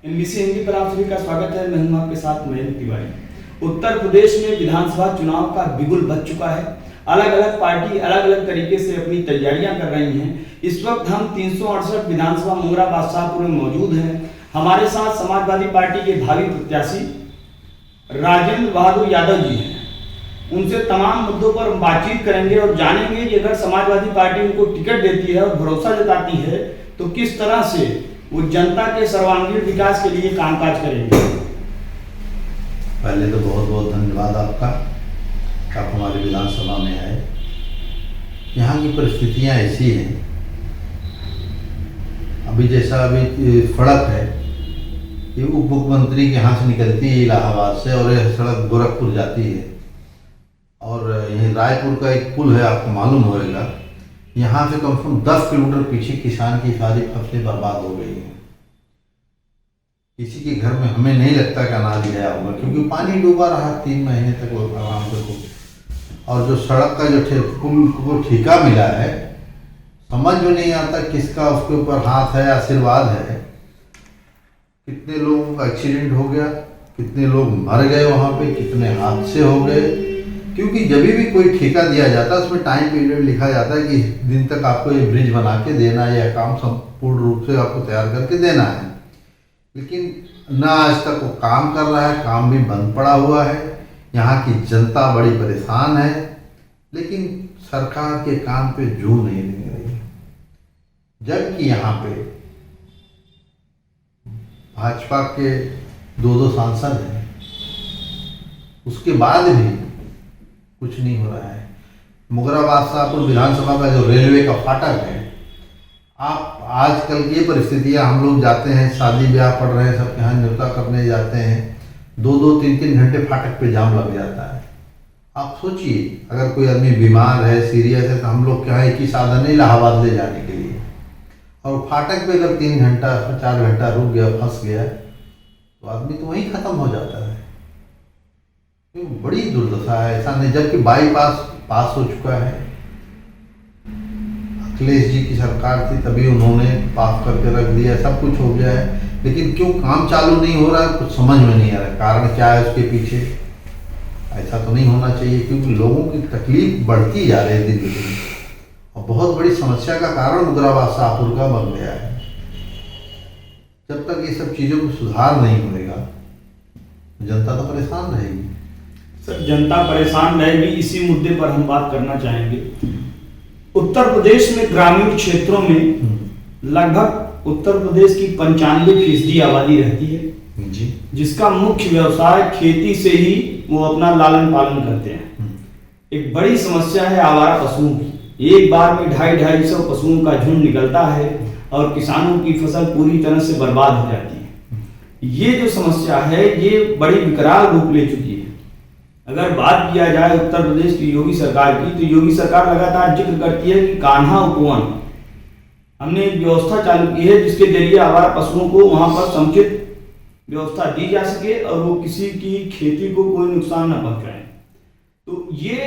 NBC Hindi पर आप सभी का स्वागत है। मैं हूं आपके साथ मयंक तिवारी। उत्तर प्रदेश में विधानसभा चुनाव का बिगुल बज चुका है। अलग अलग पार्टी अलग अलग तरीके से अपनी तैयारियां कर रही हैं। इस वक्त हम 368 विधानसभा मुंगरा बादशाहपुर में मौजूद हैं। हमारे साथ समाजवादी पार्टी के भावी प्रत्याशी राजेंद्र बहादुर यादव जी हैं। उनसे तमाम मुद्दों पर बातचीत करेंगे और जानेंगे कि अगर समाजवादी पार्टी उनको टिकट देती है और भरोसा जताती है तो किस तरह से वो जनता के सर्वांगीण विकास के लिए कामकाज करेंगे। पहले तो बहुत बहुत धन्यवाद आपका, आप हमारी विधानसभा में आए। यहाँ की परिस्थितियाँ ऐसी हैं, अभी जैसा अभी सड़क है, ये उप मुख्यमंत्री के यहाँ से निकलती है इलाहाबाद से और यह सड़क गोरखपुर जाती है। और यही रायपुर का एक पुल है, आपको मालूम होगा, यहाँ से कम से कम 10 किलोमीटर पीछे किसान की सारी फसलें बर्बाद हो गई हैं। किसी के घर में हमें नहीं लगता कि अनाज गया होगा, क्योंकि पानी डूबा रहा 3 महीने तक वो आराम से। और जो सड़क का जो पुल को ठेका मिला है, समझ में नहीं आता किसका उसके ऊपर हाथ है, आशीर्वाद है। कितने लोगों का एक्सीडेंट हो गया, कितने लोग मर गए वहाँ पे, कितने हादसे हो गए। क्योंकि जब भी कोई ठेका दिया जाता है उसमें टाइम पीरियड लिखा जाता है कि दिन तक आपको ये ब्रिज बना के देना है या काम संपूर्ण रूप से आपको तैयार करके देना है। लेकिन ना आज तक वो काम कर रहा है, काम भी बंद पड़ा हुआ है। यहाँ की जनता बड़ी परेशान है, लेकिन सरकार के काम पे जू नहीं दे रही। जबकि यहाँ पे भाजपा के 2 सांसद हैं, उसके बाद भी कुछ नहीं हो रहा है। मुंगरा बादशाहपुर विधानसभा का जो रेलवे का फाटक है, आप आजकल की परिस्थितियाँ, हम लोग जाते हैं शादी ब्याह पड़ रहे हैं, सबके यहाँ न्योता करने जाते हैं, 2-2, 3-3 घंटे फाटक पे जाम लग जाता है। आप सोचिए, अगर कोई आदमी बीमार है, सीरियस है, तो हम लोग के यहाँ एक ही साधन है इलाहाबाद ले जाने के लिए, और फाटक पे अगर 3 घंटा 4 घंटा रुक गया, फंस गया, तो आदमी तो वहीं ख़त्म हो जाता है। बड़ी दुर्दशा है। ऐसा नहीं, जबकि बाईपास पास हो चुका है, अखिलेश जी की सरकार थी तभी उन्होंने पास करके रख दिया, सब कुछ हो गया है, लेकिन क्यों काम चालू नहीं हो रहा है, कुछ समझ में नहीं आ रहा। कारण क्या है उसके पीछे? ऐसा तो नहीं होना चाहिए, क्योंकि लोगों की तकलीफ बढ़ती जा रही है दिन ब दिन, और बहुत बड़ी समस्या का कारण मुंगरा बादशाहपुर का बन गया है। जब तक ये सब चीज़ों में सुधार नहीं होगा, जनता तो परेशान रहेगी। सर, जनता परेशान रहेगी, इसी मुद्दे पर हम बात करना चाहेंगे। उत्तर प्रदेश में ग्रामीण क्षेत्रों में लगभग उत्तर प्रदेश की 95% आबादी रहती है जी, जिसका मुख्य व्यवसाय खेती से ही वो अपना लालन पालन करते हैं। एक बड़ी समस्या है आवारा पशुओं की। एक बार में 250-250 पशुओं का झुंड निकलता है और किसानों की फसल पूरी तरह से बर्बाद हो जाती है। ये जो समस्या है ये बड़ी विकराल रूप ले चुकी है। अगर बात किया जाए उत्तर प्रदेश की योगी सरकार की, तो योगी सरकार लगातार जिक्र करती है कि कान्हा उपवन हमने एक व्यवस्था चालू की है जिसके जरिए आवारा पशुओं को वहां पर समुचित व्यवस्था दी जा सके और वो किसी की खेती को कोई नुकसान न पहुंचाए। तो ये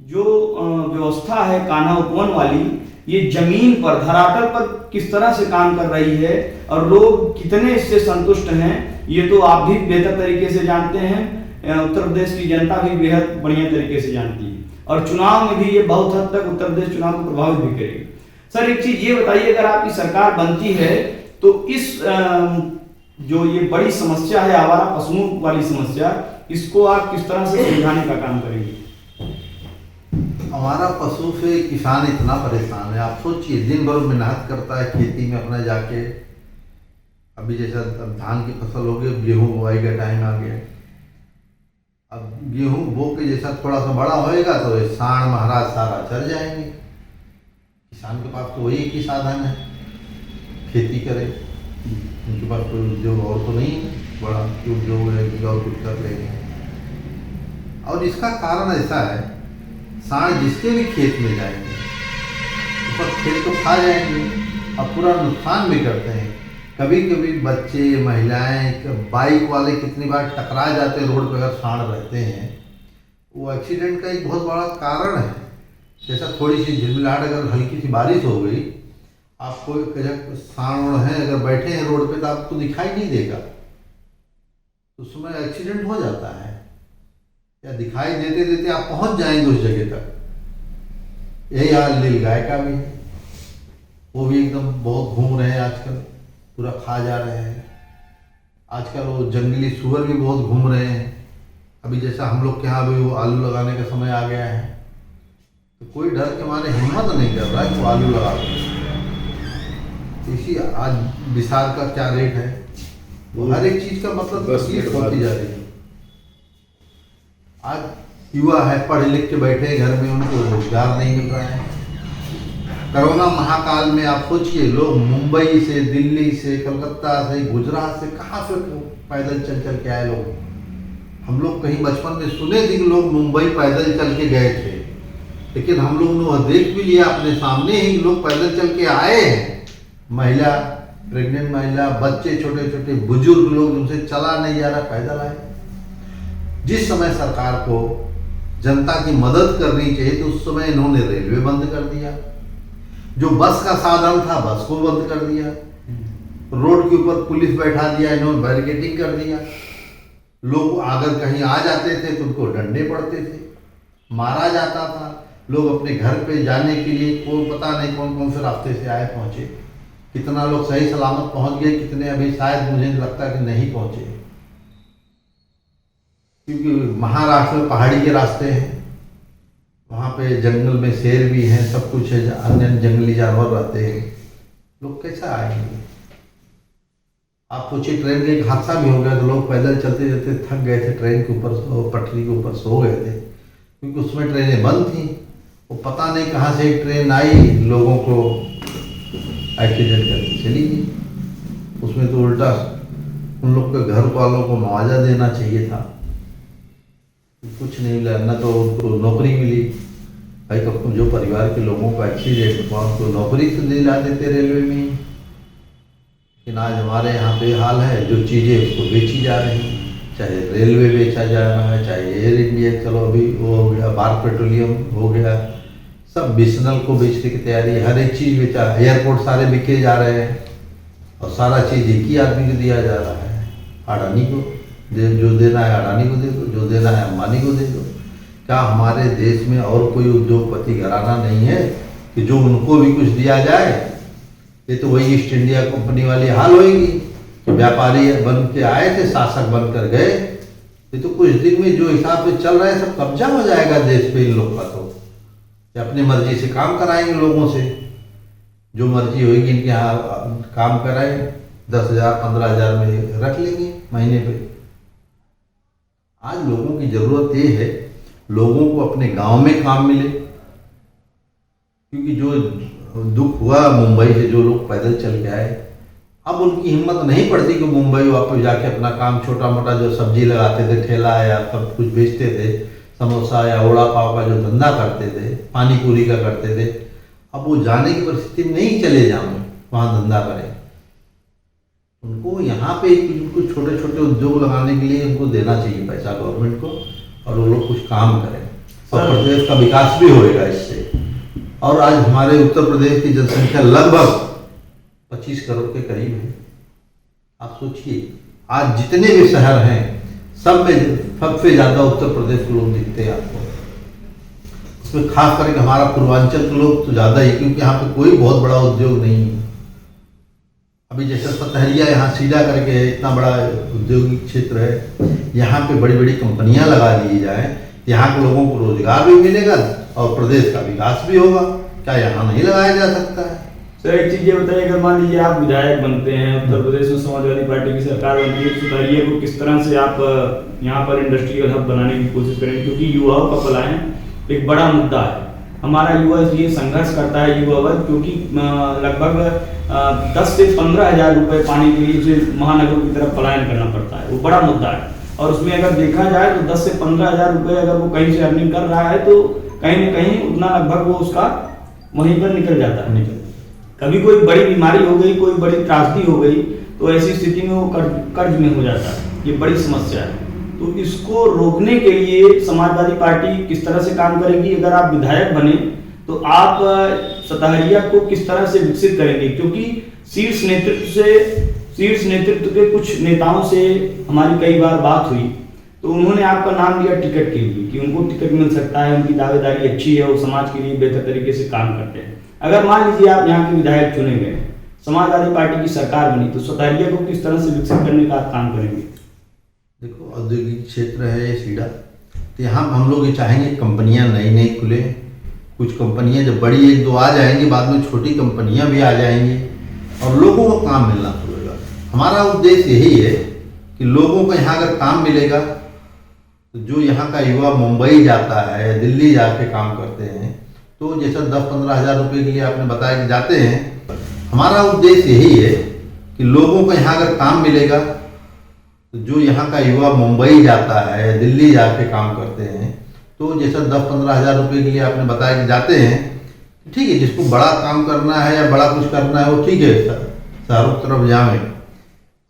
जो व्यवस्था है कान्हा उपवन वाली, ये जमीन पर, धरातल पर किस तरह से काम कर रही है और लोग कितने इससे संतुष्ट हैं, ये तो आप भी बेहतर तरीके से जानते हैं। उत्तर प्रदेश की जनता भी बेहद बढ़िया तरीके से जानती है, और चुनाव में भी ये बहुत हद तक उत्तर प्रदेश चुनाव को प्रभावित भी करेगी। सर, एक चीज ये बताइए, अगर आपकी सरकार बनती है तो इस जो ये बड़ी समस्या है आवारा पशुओं वाली समस्या, इसको आप किस तरह से सुलझाने का काम करेंगे? हमारा पशु से किसान इतना परेशान है, आप सोचिए, दिन भर मेहनत करता है खेती में अपना जाके। अभी जैसा धान की फसल हो गई, गेहूँ बुआई का टाइम आ गया। अब गेहूँ बो के जैसा थोड़ा सा बड़ा होएगा तो ये सांड महाराज सारा चल जाएंगे। किसान के पास तो वही एक ही साधन है, खेती करे, उनके पास कोई उद्योग और तो नहीं है बड़ा कि उद्योग है कि और कुछ कर लेंगे। और इसका कारण ऐसा है, सांड जिसके भी खेत में जाएंगे उसका खेत तो खा जाएंगे और पूरा नुकसान भी करते हैं। कभी कभी बच्चे, महिलाएं, बाइक वाले कितनी बार टकरा जाते हैं रोड पर अगर सांड रहते हैं। वो एक्सीडेंट का एक बहुत बड़ा कारण है। जैसा थोड़ी सी झिलमिलाहट, अगर हल्की सी बारिश हो गई, आपको एक जगह सांड है, अगर बैठे हैं रोड पे तो आपको दिखाई नहीं देगा, तो उसमें एक्सीडेंट हो जाता है, या दिखाई देते देते आप पहुंच जाएंगे उस जगह तक। यही हाल नीलगाय का भी है, वो भी एकदम बहुत घूम रहे हैं आजकल, पूरा खा जा रहे हैं। आजकल वो जंगली सूअर भी बहुत घूम रहे हैं। अभी जैसा हम लोग के यहाँ भी वो आलू लगाने का समय आ गया है, तो कोई डर के मारे हिम्मत नहीं कर रहा है कि वो आलू लगा दे। इसी आज विसार का क्या रेट है, वो हर एक चीज का मतलब तकलीफ होती जा रही है। आज युवा है, पढ़ लिख के बैठे घर में, उनको रोजगार नहीं मिल रहा है। कोरोना महाकाल में आप सोचिए, लोग मुंबई से, दिल्ली से, कलकत्ता से, गुजरात से, कहाँ से पैदल चल चल के आए लोग। हम लोग कहीं बचपन में सुने थे कि लोग मुंबई पैदल चल के गए थे, लेकिन हम लोग ने वह देख भी लिया अपने सामने ही, लोग पैदल चल के आए हैं। महिला, प्रेग्नेंट महिला, बच्चे, छोटे छोटे बुजुर्ग लोग, उनसे चला नहीं जा रहा, पैदल आए। जिस समय सरकार को जनता की मदद करनी चाहिए तो उस समय इन्होंने रेलवे बंद कर दिया, जो बस का साधन था बस को बंद कर दिया, रोड के ऊपर पुलिस बैठा दिया, इन्होंने बैरिकेडिंग कर दिया। लोग अगर कहीं आ जाते थे तो उनको डंडे पड़ते थे, मारा जाता था। लोग अपने घर पे जाने के लिए कोई पता नहीं कौन कौन से रास्ते से आए पहुंचे, कितना लोग सही सलामत पहुंच गए, कितने अभी शायद मुझे लगता है कि नहीं पहुंचे, क्योंकि महाराष्ट्र में पहाड़ी के रास्ते हैं, वहाँ पे जंगल में शेर भी हैं, सब कुछ है, अन्य जंगली जानवर रहते हैं। लोग कैसे आएंगे? आप सोचिए, ट्रेन का एक हादसा भी हो गया तो लोग पैदल चलते चलते थक गए थे, ट्रेन के ऊपर पटरी के ऊपर सो गए थे, क्योंकि उसमें ट्रेनें बंद थी। वो पता नहीं कहाँ से एक ट्रेन आई, लोगों को एक्सीडेंट करके चली गई। उसमें तो उल्टा उन लोग के घर वालों को मुआवजा देना चाहिए था, कुछ नहीं मिला। न तो उनको नौकरी मिली, भाई कब जो परिवार के लोगों का एक्सीडेंट हुआ उनको नौकरी तो दिला देते रेलवे में ही। लेकिन आज हमारे यहाँ पे हाल है, जो चीज़ें उसको बेची जा रही हैं, चाहे रेलवे बेचा जा रहा है, चाहे एयर इंडिया, चलो अभी वो हो गया, भारत पेट्रोलियम हो गया, सब बीएसएनएल को बेचने की तैयारी है, हर एक चीज़ बेचा, एयरपोर्ट सारे बिके जा रहे हैं, और सारा चीज़ एक ही आदमी को दिया जा रहा है, अडानी को। जो देना है अडानी को दे दो, जो देना है अंबानी को दे दो। क्या हमारे देश में और कोई उद्योगपति घराना नहीं है कि जो उनको भी कुछ दिया जाए? ये तो वही ईस्ट इंडिया कंपनी वाली हाल होगी कि व्यापारी बन के आए थे, शासक बनकर गए। ये तो कुछ दिन में जो हिसाब से चल रहा है सब कब्जा हो जाएगा देश पे इन लोग का। तो अपनी मर्जी से काम कराएंगे लोगों से, जो मर्जी होगी इनके यहाँ काम कराए, 10,000 15,000 में रख लेंगे महीने पे। आज लोगों की जरूरत ये है, लोगों को अपने गांव में काम मिले, क्योंकि जो दुख हुआ मुंबई से जो लोग पैदल चल के आए, अब उनकी हिम्मत नहीं पड़ती कि मुंबई वापस जाके अपना काम, छोटा मोटा जो सब्जी लगाते थे, ठेला या सब कुछ बेचते थे, समोसा या वड़ा पाव का जो धंधा करते थे, पानी पूरी का करते थे, अब वो जाने की परिस्थिति में नहीं चले जाऊँ वहाँ धंधा करें। उनको यहाँ पे उनको छोटे छोटे उद्योग लगाने के लिए उनको देना चाहिए पैसा गवर्नमेंट को, और वो लोग कुछ काम करें, और प्रदेश का विकास भी होएगा इससे। और आज हमारे उत्तर प्रदेश की जनसंख्या लगभग 25 करोड़ के करीब है। आप सोचिए, आज जितने भी शहर हैं सब में सबसे ज़्यादा उत्तर प्रदेश के लोग दिखते हैं आपको। उसमें खास करके हमारा पूर्वांचल के लोग तो ज़्यादा ही, क्योंकि यहाँ पे कोई बहुत बड़ा उद्योग नहीं है। अभी जैसे सतहरिया यहाँ सीधा करके है, इतना बड़ा औद्योगिक क्षेत्र है, यहाँ पे बड़ी बड़ी कंपनियां लगा दी जाए, यहाँ के लोगों को रोजगार भी मिलेगा और प्रदेश का विकास भी होगा। क्या यहाँ नहीं लगाया जा सकता है? सर एक चीज ये बताइए, अगर मान लीजिए आप विधायक बनते हैं, उत्तर प्रदेश में समाजवादी पार्टी की सरकार बनती है, सतहरिया को किस तरह से आप यहाँ पर इंडस्ट्रियल हब बनाने की कोशिश करेंगे? क्योंकि युवाओं का पलायन एक बड़ा मुद्दा है। हमारा युवा इसलिए संघर्ष करता है, युवा वर्ग, क्योंकि लगभग 10 से 15,000 रुपए पाने के लिए उसे महानगरों की तरफ पलायन करना पड़ता है। वो बड़ा मुद्दा है, और उसमें अगर देखा जाए तो 10 से 15,000 रुपए अगर वो कहीं से अर्निंग कर रहा है तो कहीं न कहीं उतना लगभग वो उसका वहीं पर निकल जाता है। कभी कोई बड़ी बीमारी हो गई, कोई बड़ी त्रासदी हो गई, तो ऐसी स्थिति में वो कर्ज में हो जाता है। ये बड़ी समस्या है। तो इसको रोकने के लिए समाजवादी पार्टी किस तरह से काम करेगी? अगर आप विधायक बने तो आप सतहरिया को किस तरह से विकसित करेंगे, क्योंकि शीर्ष नेतृत्व के कुछ नेताओं से हमारी कई बार बात हुई तो उन्होंने आपका नाम लिया टिकट के लिए कि उनको टिकट मिल सकता है, उनकी दावेदारी अच्छी है, वो समाज के लिए बेहतर तरीके से काम करते हैं। अगर मान लीजिए आप यहाँ के विधायक चुने गए, समाजवादी पार्टी की सरकार बनी, तो सतहरिया को किस तरह से विकसित करने का आप काम करेंगे? देखो, औद्योगिक क्षेत्र है ये सीधा, तो यहाँ हम लोग ये चाहेंगे कंपनियां नई नई खुले। कुछ कंपनियां जब बड़ी एक दो आ जाएंगी, बाद में छोटी कंपनियां भी आ जाएंगी और लोगों को काम मिलना शुरू होगा। हमारा उद्देश्य यही है कि लोगों को यहाँ अगर काम मिलेगा तो जो यहाँ का युवा मुंबई जाता है, दिल्ली जाके काम करते हैं, तो जैसा 10-15 हज़ार रुपये के लिए आपने बताया कि जाते हैं, हमारा उद्देश्य यही है कि लोगों को यहाँ अगर काम मिलेगा तो जो यहाँ का युवा मुंबई जाता है, दिल्ली जाके काम करते हैं, तो जैसा 10-15 हज़ार रुपये के लिए आपने बताया कि जाते हैं, ठीक है, जिसको बड़ा काम करना है या बड़ा कुछ करना है वो ठीक है, शहरों की तरफ जाएं।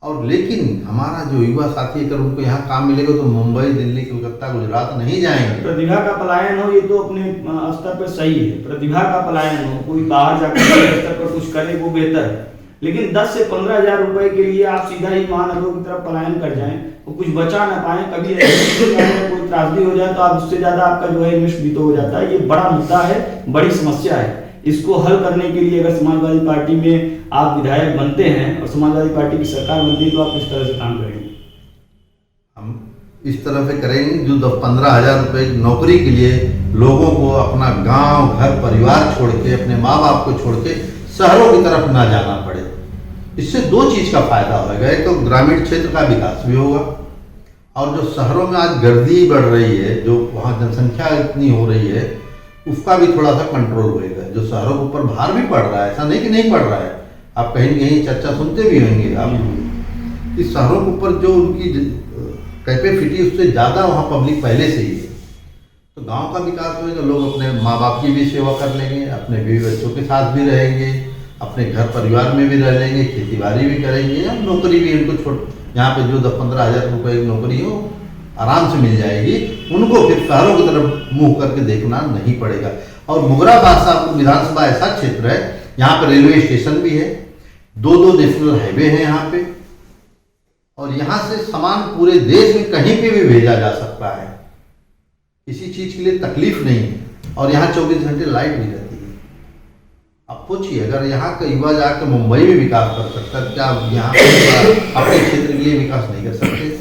और लेकिन हमारा जो युवा साथी, अगर उनको यहाँ काम मिलेगा तो मुंबई, दिल्ली, कोलकाता, गुजरात नहीं जाएंगे। प्रतिभा का पलायन हो, ये तो अपने स्तर पर सही है, प्रतिभा का पलायन हो, कोई बाहर जाकर स्तर पर कुछ करे वो बेहतर है, लेकिन 10 से 15 हज़ार रुपए के लिए आप सीधा ही महानगरों की तरफ पलायन कर जाएं और कुछ बचा ना पाए, कभी कोई त्रासदी हो जाए तो आप उससे ज्यादा आपका जो है इन्वेस्ट भी तो हो जाता है। ये बड़ा मुद्दा है, बड़ी समस्या है। इसको हल करने के लिए अगर समाजवादी पार्टी में आप विधायक बनते हैं और समाजवादी पार्टी की सरकार बनती है तो आप किस तरह से काम करेंगे? हम इस तरह से करेंगे जो 10-15 हज़ार रुपये की नौकरी के लिए लोगों को अपना गांव, घर, परिवार छोड़ के, अपने माँ बाप को छोड़ के शहरों की तरफ ना जाना पड़े। इससे दो चीज़ का फायदा होगा, एक तो ग्रामीण क्षेत्र का विकास भी होगा और जो शहरों में आज गर्दी बढ़ रही है, जो वहाँ जनसंख्या इतनी हो रही है, उसका भी थोड़ा सा कंट्रोल होएगा। जो शहरों के ऊपर भार भी पड़ रहा है, ऐसा नहीं कि नहीं पड़ रहा है, आप कहीं न कहीं चर्चा सुनते भी होंगे आप, इस शहरों के ऊपर जो उनकी कैपेसिटी उससे ज़्यादा वहाँ पब्लिक पहले से ही है, तो गांव का विकास होएगा, लोग अपने माँ बाप की भी सेवा कर लेंगे, अपने बीवी बच्चों के साथ भी रहेंगे, अपने घर परिवार में भी रह लेंगे, खेती बाड़ी भी करेंगे, और नौकरी भी उनको छोड़, यहाँ पे जो 10-15 हज़ार रुपये की नौकरी हो आराम से मिल जाएगी, उनको फिर शहरों की तरफ मुँह करके देखना नहीं पड़ेगा। और मुगरा बादशाह विधानसभा ऐसा क्षेत्र है, यहाँ पर रेलवे स्टेशन भी है, 2 नेशनल हाईवे हैं यहाँ पे, और यहाँ से सामान पूरे देश में कहीं पे भी भेजा जा सकता है, किसी चीज़ के लिए तकलीफ नहीं है, और यहाँ 24 घंटे लाइट भी रहती है। अब पूछिए, अगर यहाँ का युवा जाकर मुंबई में विकास कर सकता है, क्या यहाँ अपने क्षेत्र के लिए विकास नहीं कर सकते?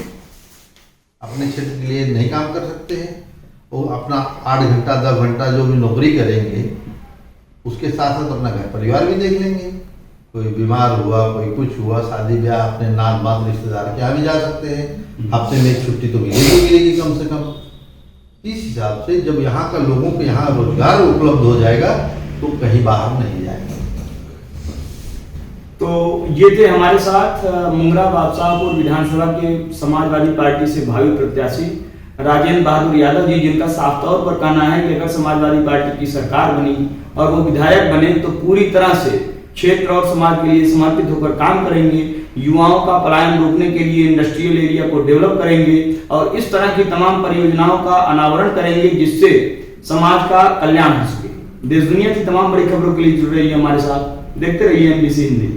अपने क्षेत्र के लिए नहीं काम कर सकते हैं? वो अपना 8 घंटा 10 घंटा जो भी नौकरी करेंगे, उसके साथ साथ अपना घर परिवार भी देख लेंगे। कोई बीमार हुआ, कोई कुछ हुआ, शादी ब्याह, अपने नात बात रिश्तेदार के यहाँ भी जा सकते हैं, हफ्ते में एक छुट्टी तो मिलेगी कम से कम। इस हिसाब से जब यहाँ का लोगों को यहाँ रोजगार उपलब्ध हो जाएगा तो कहीं बाहर नहीं जाएंगे। तो ये थे हमारे साथ मुंगरा बादशाहपुर विधानसभा के समाजवादी पार्टी से भावी प्रत्याशी राजेंद्र बहादुर यादव जी, जिनका साफ तौर पर कहना है कि अगर समाजवादी पार्टी की सरकार बनी और वो विधायक बने तो पूरी तरह से क्षेत्र और समाज के लिए समर्पित होकर काम करेंगे, युवाओं का पलायन रोकने के लिए इंडस्ट्रियल एरिया को डेवलप करेंगे और इस तरह की तमाम परियोजनाओं का अनावरण करेंगे जिससे समाज का कल्याण हो सके। देश दुनिया की तमाम बड़ी खबरों के लिए जुड़ रही है हमारे साथ, देखते रहिए MBC हिंदी।